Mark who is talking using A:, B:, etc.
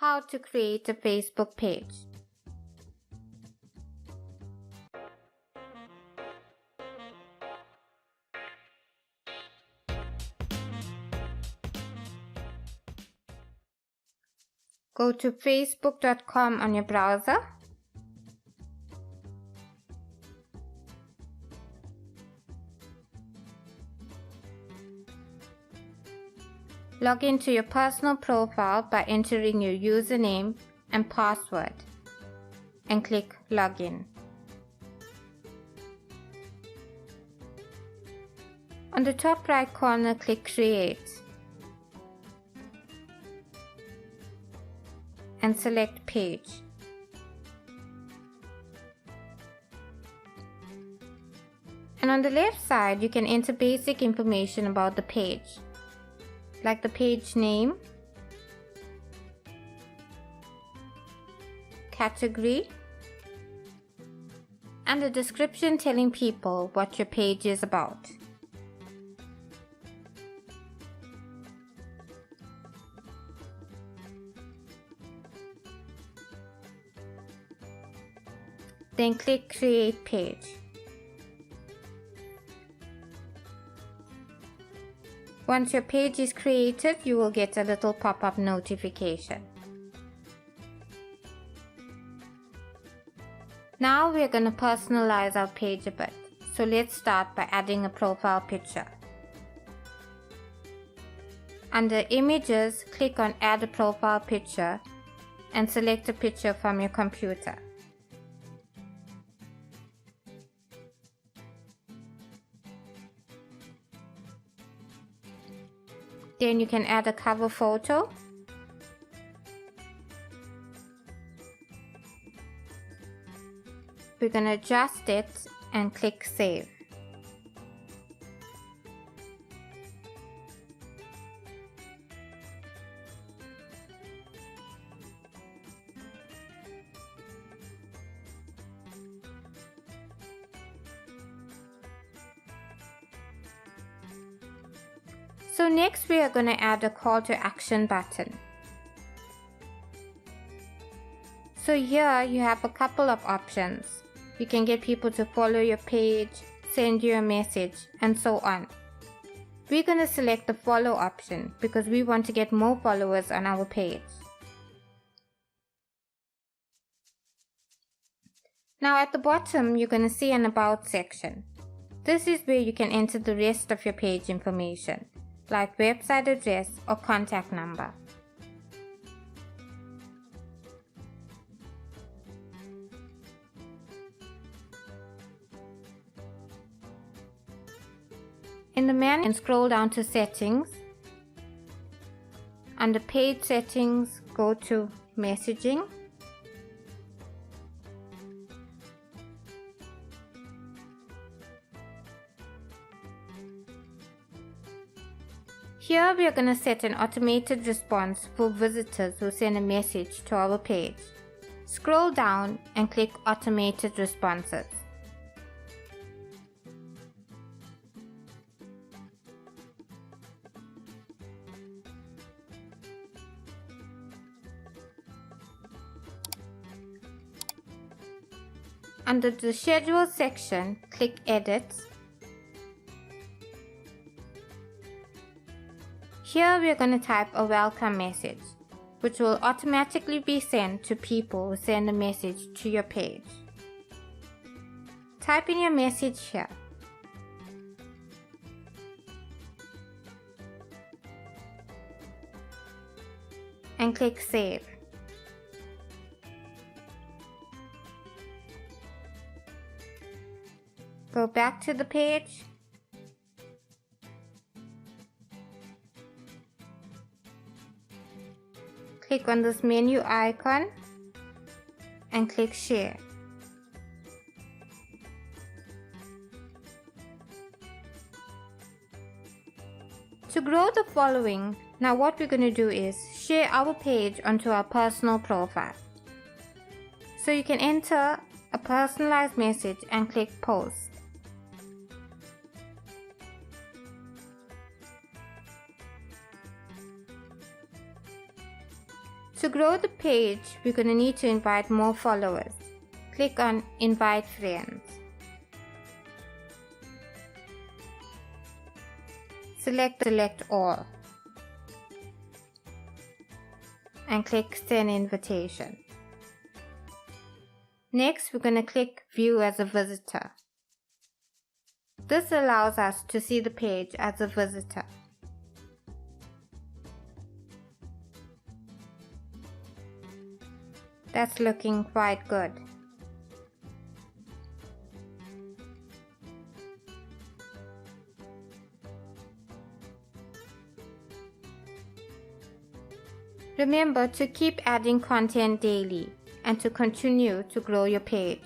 A: How to create a Facebook page. Go to facebook.com on your browser. Log into your personal profile by entering your username and password and click Login. On the top right corner, click Create and select Page. And on the left side, you can enter basic information about the page, like the page name, category, and a description telling people what your page is about. Then click Create Page. Once your page is created, you will get a little pop-up notification. Now we're going to personalize our page a bit. So let's start by adding a profile picture. Under Images, click on Add a Profile Picture and select a picture from your computer. Then you can add a cover photo. We're going to adjust it and click Save. So next we are going to add a call to action button. So here you have a couple of options. You can get people to follow your page, send you a message, and so on. We're going to select the follow option because we want to get more followers on our page. Now at the bottom you're going to see an About section. This is where you can enter the rest of your page information, like website address or contact number. In the menu, scroll down to Settings. Under Page Settings, go to Messaging. Here we are going to set an automated response for visitors who send a message to our page. Scroll down and click Automated Responses. Under the Schedule section, click Edit. Here we are going to type a welcome message, which will automatically be sent to people who send a message to your page. Type in your message here. And click Save. Go back to the page. Click on this menu icon and click Share. To grow the following, now what we're going to do is share our page onto our personal profile. So you can enter a personalized message and click Post. To grow the page, we're going to need to invite more followers. Click on Invite Friends. Select All. And click Send Invitation. Next, we're going to click View as a Visitor. This allows us to see the page as a visitor. That's looking quite good. Remember to keep adding content daily and to continue to grow your page.